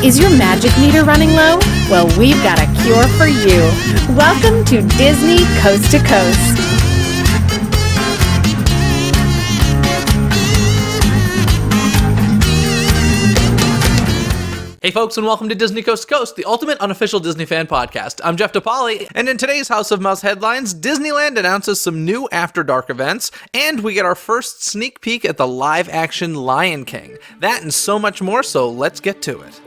Is your magic meter running low? Well, we've got a cure for you. Welcome to Disney Coast to Coast. Hey folks, and welcome to Disney Coast to Coast, the ultimate unofficial Disney fan podcast. I'm Jeff DePaoli, and in today's House of Mouse headlines, Disneyland announces some new After Dark events, and we get our first sneak peek at the live-action Lion King. That and so much more, so let's get to it.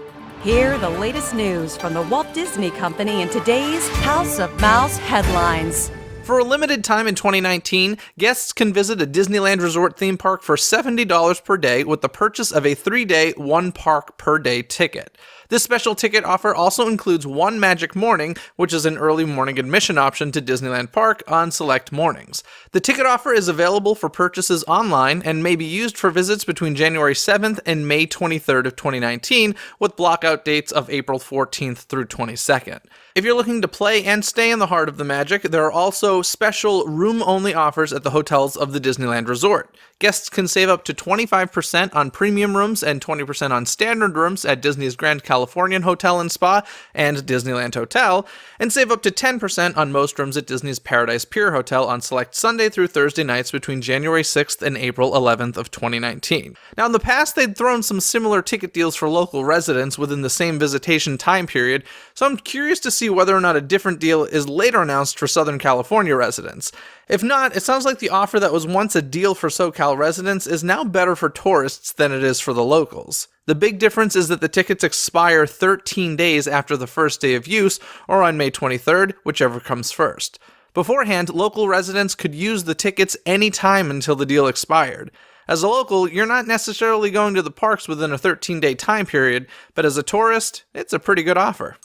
Hear the latest news from the Walt Disney Company in today's House of Mouse headlines. For a limited time in 2019, guests can visit a Disneyland Resort theme park for $70 per day with the purchase of a 3-day, 1-park-per-day ticket. This special ticket offer also includes one Magic Morning, which is an early morning admission option to Disneyland Park on select mornings. The ticket offer is available for purchases online and may be used for visits between January 7th and May 23rd of 2019, with blockout dates of April 14th through 22nd. If you're looking to play and stay in the heart of the magic, there are also special room-only offers at the hotels of the Disneyland Resort. Guests can save up to 25% on premium rooms and 20% on standard rooms at Disney's Grand Californian Hotel and Spa and Disneyland Hotel, and save up to 10% on most rooms at Disney's Paradise Pier Hotel on select Sunday through Thursday nights between January 6th and April 11th of 2019. Now, in the past, they'd thrown some similar ticket deals for local residents within the same visitation time period, so I'm curious to see whether or not a different deal is later announced for Southern California residents. If not, it sounds like the offer that was once a deal for SoCal residents is now better for tourists than it is for the locals. The big difference is that the tickets expire 13 days after the first day of use, or on May 23rd, whichever comes first. Beforehand, local residents could use the tickets any time until the deal expired. As a local, you're not necessarily going to the parks within a 13-day time period, but as a tourist, it's a pretty good offer.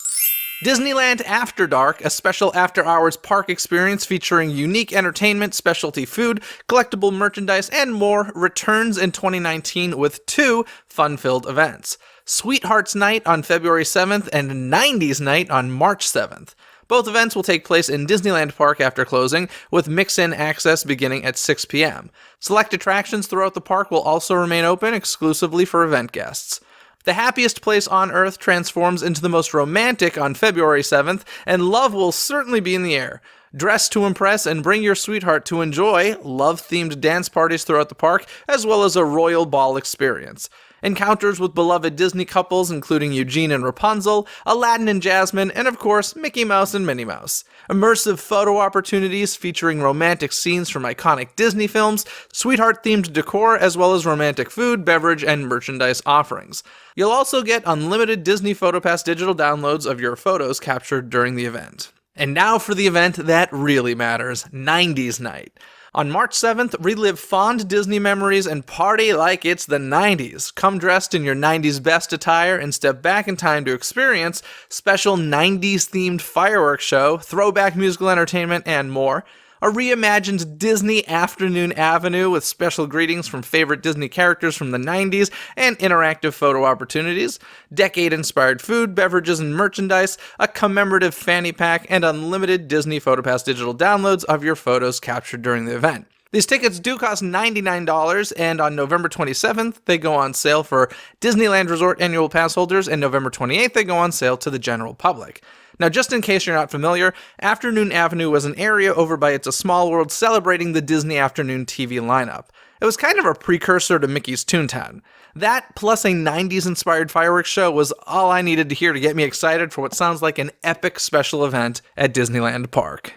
Disneyland After Dark, a special after-hours park experience featuring unique entertainment, specialty food, collectible merchandise, and more, returns in 2019 with 2 fun-filled events. Sweethearts Night on February 7th and 90's Night on March 7th. Both events will take place in Disneyland Park after closing, with mix-in access beginning at 6 p.m. Select attractions throughout the park will also remain open exclusively for event guests. The happiest place on Earth transforms into the most romantic on February 7th, and love will certainly be in the air. Dress to impress and bring your sweetheart to enjoy love-themed dance parties throughout the park, as well as a royal ball experience. Encounters with beloved Disney couples including Eugene and Rapunzel, Aladdin and Jasmine, and of course, Mickey Mouse and Minnie Mouse. Immersive photo opportunities featuring romantic scenes from iconic Disney films, sweetheart-themed decor, as well as romantic food, beverage, and merchandise offerings. You'll also get unlimited Disney PhotoPass digital downloads of your photos captured during the event. And now for the event that really matters, 90's Night. On March 7th, relive fond Disney memories and party like it's the 90's. Come dressed in your 90's best attire and step back in time to experience special 90's themed fireworks show, throwback musical entertainment, and more. A reimagined Disney Afternoon Avenue with special greetings from favorite Disney characters from the 90's and interactive photo opportunities, decade-inspired food, beverages, and merchandise, a commemorative fanny pack, and unlimited Disney PhotoPass digital downloads of your photos captured during the event. These tickets do cost $99, and on November 27th, they go on sale for Disneyland Resort Annual Pass holders, and November 28th, they go on sale to the general public. Now, just in case you're not familiar, Afternoon Avenue was an area over by It's a Small World celebrating the Disney Afternoon TV lineup. It was kind of a precursor to Mickey's Toontown. That, plus a 90's-inspired fireworks show, was all I needed to hear to get me excited for what sounds like an epic special event at Disneyland Park.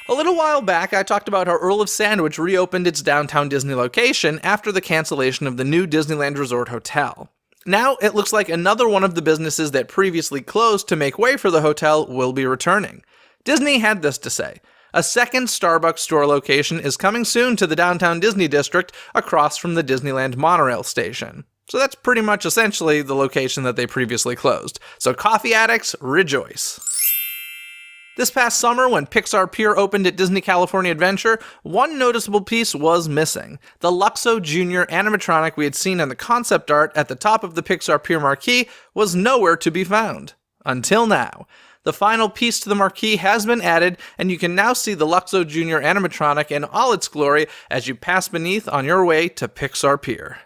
A little while back, I talked about how Earl of Sandwich reopened its downtown Disney location after the cancellation of the new Disneyland Resort Hotel. Now, it looks like another one of the businesses that previously closed to make way for the hotel will be returning. Disney had this to say: a second Starbucks store location is coming soon to the downtown Disney district across from the Disneyland monorail station. So that's pretty much essentially the location that they previously closed. So coffee addicts, rejoice. This past summer, when Pixar Pier opened at Disney California Adventure, one noticeable piece was missing. The Luxo Jr. animatronic we had seen in the concept art at the top of the Pixar Pier marquee was nowhere to be found. Until now. The final piece to the marquee has been added, and you can now see the Luxo Jr. animatronic in all its glory as you pass beneath on your way to Pixar Pier.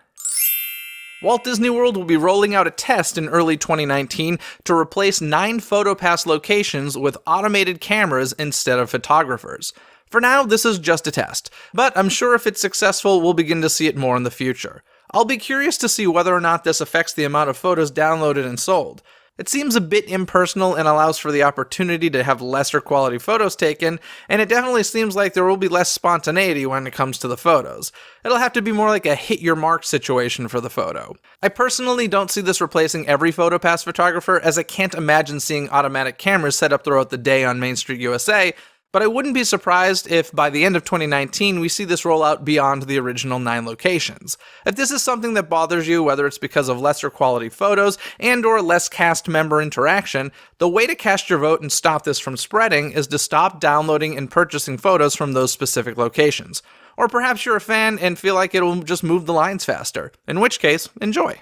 Walt Disney World will be rolling out a test in early 2019 to replace 9 PhotoPass locations with automated cameras instead of photographers. For now, this is just a test, but I'm sure if it's successful, we'll begin to see it more in the future. I'll be curious to see whether or not this affects the amount of photos downloaded and sold. It seems a bit impersonal and allows for the opportunity to have lesser quality photos taken, and it definitely seems like there will be less spontaneity when it comes to the photos. It'll have to be more like a hit your mark situation for the photo. I personally don't see this replacing every PhotoPass photographer, as I can't imagine seeing automatic cameras set up throughout the day on Main Street USA, but I wouldn't be surprised if by the end of 2019 we see this roll out beyond the original 9 locations. If this is something that bothers you, whether it's because of lesser quality photos and or less cast member interaction, the way to cast your vote and stop this from spreading is to stop downloading and purchasing photos from those specific locations. Or perhaps you're a fan and feel like it'll just move the lines faster, in which case, enjoy.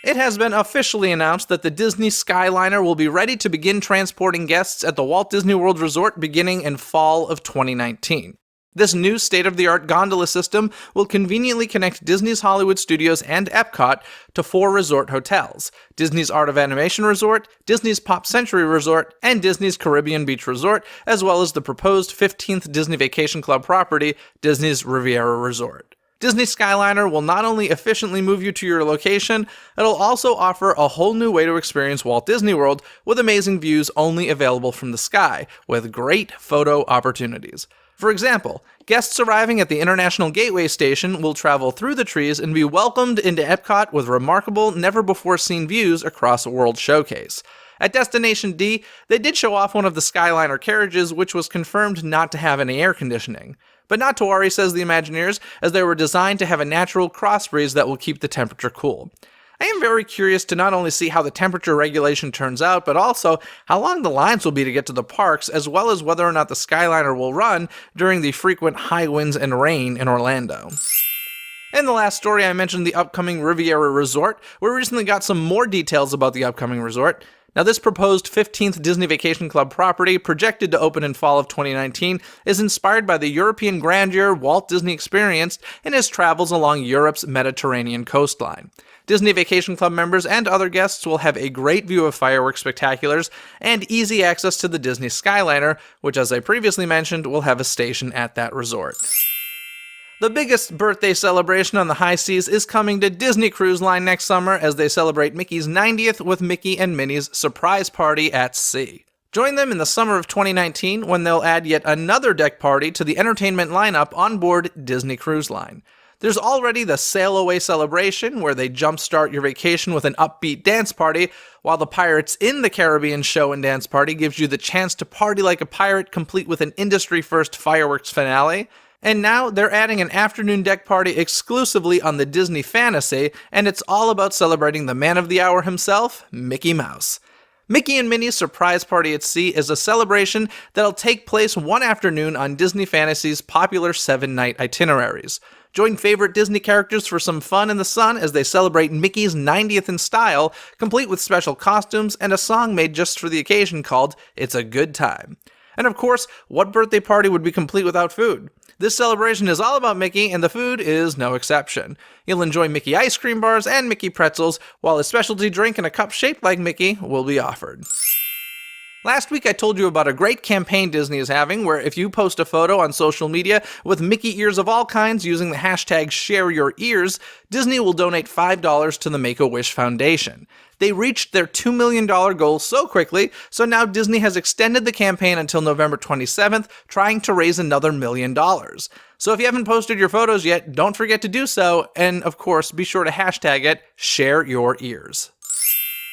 It has been officially announced that the Disney Skyliner will be ready to begin transporting guests at the Walt Disney World Resort beginning in fall of 2019. This new state-of-the-art gondola system will conveniently connect Disney's Hollywood Studios and Epcot to 4 resort hotels: Disney's Art of Animation Resort, Disney's Pop Century Resort, and Disney's Caribbean Beach Resort, as well as the proposed 15th Disney Vacation Club property, Disney's Riviera Resort. Disney Skyliner will not only efficiently move you to your location, it'll also offer a whole new way to experience Walt Disney World with amazing views only available from the sky, with great photo opportunities. For example, guests arriving at the International Gateway Station will travel through the trees and be welcomed into Epcot with remarkable, never-before-seen views across World Showcase. At Destination D, they did show off one of the Skyliner carriages, which was confirmed not to have any air conditioning. But not to worry, says the Imagineers, as they were designed to have a natural cross breeze that will keep the temperature cool. I am very curious to not only see how the temperature regulation turns out, but also how long the lines will be to get to the parks, as well as whether or not the Skyliner will run during the frequent high winds and rain in Orlando. In the last story, I mentioned the upcoming Riviera Resort. We recently got some more details about the upcoming resort. Now, this proposed 15th Disney Vacation Club property, projected to open in fall of 2019, is inspired by the European grandeur Walt Disney experienced in his travels along Europe's Mediterranean coastline. Disney Vacation Club members and other guests will have a great view of fireworks spectaculars and easy access to the Disney Skyliner, which, as I previously mentioned, will have a station at that resort. The biggest birthday celebration on the high seas is coming to Disney Cruise Line next summer as they celebrate Mickey's 90th with Mickey and Minnie's Surprise Party at Sea. Join them in the summer of 2019 when they'll add yet another deck party to the entertainment lineup on board Disney Cruise Line. There's already the Sail Away celebration, where they jumpstart your vacation with an upbeat dance party, while the Pirates in the Caribbean show and dance party gives you the chance to party like a pirate, complete with an industry-first fireworks finale. And now they're adding an afternoon deck party exclusively on the Disney Fantasy, and it's all about celebrating the man of the hour himself, Mickey Mouse. Mickey and Minnie's Surprise Party at Sea is a celebration that'll take place one afternoon on Disney Fantasy's popular 7-night itineraries. Join favorite Disney characters for some fun in the sun as they celebrate Mickey's 90th in style, complete with special costumes and a song made just for the occasion called It's a Good Time. And of course, what birthday party would be complete without food? This celebration is all about Mickey, and the food is no exception. You'll enjoy Mickey ice cream bars and Mickey pretzels, while a specialty drink in a cup shaped like Mickey will be offered. Last week I told you about a great campaign Disney is having, where if you post a photo on social media with Mickey ears of all kinds using the hashtag #ShareYourEars, Disney will donate $5 to the Make-A-Wish Foundation. They reached their $2 million goal so quickly, so now Disney has extended the campaign until November 27th, trying to raise another $1 million. So if you haven't posted your photos yet, don't forget to do so, and of course, be sure to hashtag it #ShareYourEars.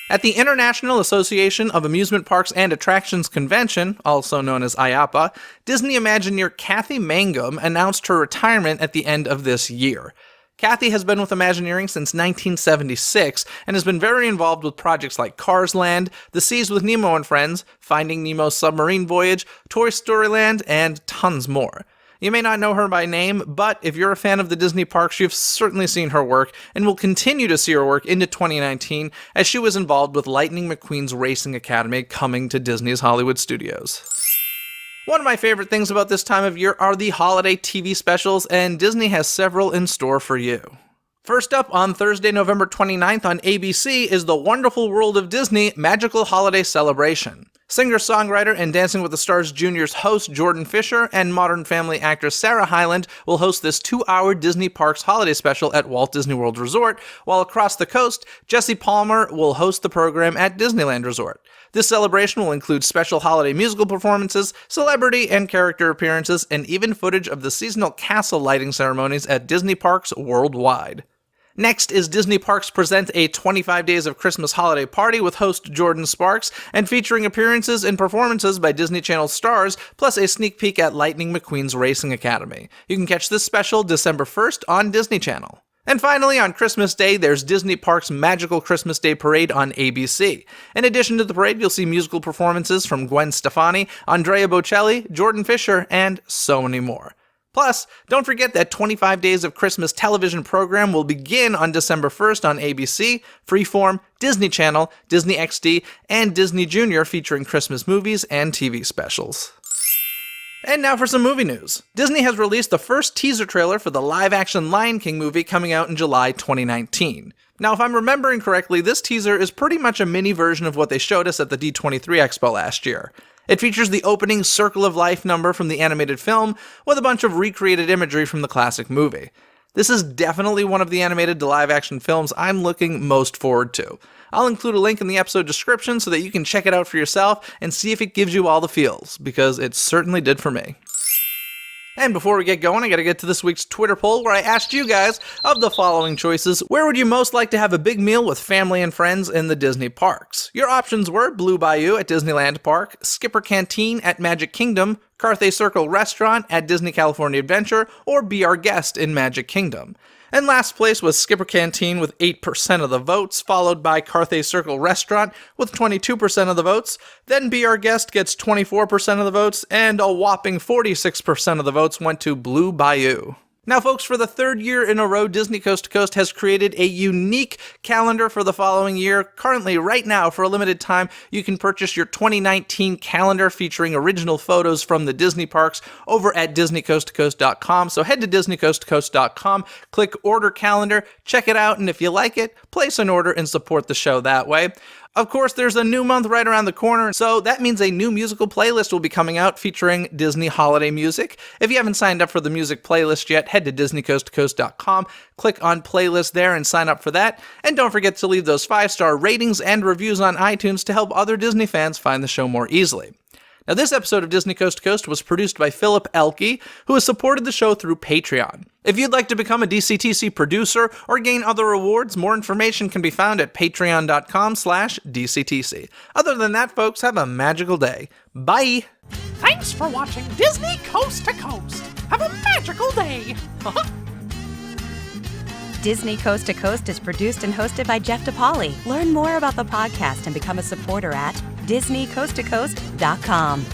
At the International Association of Amusement Parks and Attractions Convention, also known as IAAPA, Disney Imagineer Kathy Mangum announced her retirement at the end of this year. Kathy has been with Imagineering since 1976 and has been very involved with projects like Cars Land, The Seas with Nemo and Friends, Finding Nemo's Submarine Voyage, Toy Story Land, and tons more. You may not know her by name, but if you're a fan of the Disney parks, you've certainly seen her work, and will continue to see her work into 2019, as she was involved with Lightning McQueen's Racing Academy coming to Disney's Hollywood Studios. One of my favorite things about this time of year are the holiday TV specials, and Disney has several in store for you. First up, on Thursday, November 29th on ABC is The Wonderful World of Disney Magical Holiday Celebration. Singer-songwriter and Dancing with the Stars Junior's host Jordan Fisher and Modern Family actress Sarah Hyland will host this 2-hour Disney Parks holiday special at Walt Disney World Resort, while across the coast, Jesse Palmer will host the program at Disneyland Resort. This celebration will include special holiday musical performances, celebrity and character appearances, and even footage of the seasonal castle lighting ceremonies at Disney parks worldwide. Next is Disney Parks presents a 25 Days of Christmas holiday party with host Jordan Sparks and featuring appearances and performances by Disney Channel stars, plus a sneak peek at Lightning McQueen's Racing Academy. You can catch this special December 1st on Disney Channel. And finally, on Christmas Day, there's Disney Parks' Magical Christmas Day Parade on ABC. In addition to the parade, you'll see musical performances from Gwen Stefani, Andrea Bocelli, Jordan Fisher, and so many more. Plus, don't forget that 25 Days of Christmas television program will begin on December 1st on ABC, Freeform, Disney Channel, Disney XD, and Disney Junior featuring Christmas movies and TV specials. And now for some movie news. Disney has released the first teaser trailer for the live-action Lion King movie coming out in July 2019. Now, if I'm remembering correctly, this teaser is pretty much a mini version of what they showed us at the D23 Expo last year. It features the opening Circle of Life number from the animated film, with a bunch of recreated imagery from the classic movie. This is definitely one of the animated to live-action films I'm looking most forward to. I'll include a link in the episode description so that you can check it out for yourself and see if it gives you all the feels, because it certainly did for me. And before we get going, I gotta get to this week's Twitter poll where I asked you guys, of the following choices, where would you most like to have a big meal with family and friends in the Disney parks? Your options were Blue Bayou at Disneyland Park, Skipper Canteen at Magic Kingdom, Carthay Circle Restaurant at Disney California Adventure, or Be Our Guest in Magic Kingdom. And last place was Skipper Canteen with 8% of the votes, followed by Carthay Circle Restaurant with 22% of the votes. Then Be Our Guest gets 24% of the votes, and a whopping 46% of the votes went to Blue Bayou. Now, folks, for the third year in a row, Disney Coast to Coast has created a unique calendar for the following year. Currently, right now, for a limited time, you can purchase your 2019 calendar featuring original photos from the Disney parks over at DisneyCoastToCoast.com. So head to DisneyCoastToCoast.com, click Order Calendar, check it out, and if you like it, place an order and support the show that way. Of course, there's a new month right around the corner, so that means a new musical playlist will be coming out featuring Disney holiday music. If you haven't signed up for the music playlist yet, head to DisneyCoastToCoast.com, click on playlist there and sign up for that. And don't forget to leave those 5-star ratings and reviews on iTunes to help other Disney fans find the show more easily. Now, this episode of Disney Coast to Coast was produced by Philip Elke, who has supported the show through Patreon. If you'd like to become a DCTC producer or gain other rewards, more information can be found at patreon.com/DCTC. Other than that, folks, have a magical day. Bye! Thanks for watching Disney Coast to Coast. Have a magical day. Disney Coast to Coast is produced and hosted by Jeff DePaoli. Learn more about the podcast and become a supporter at DisneyCoastToCoast.com.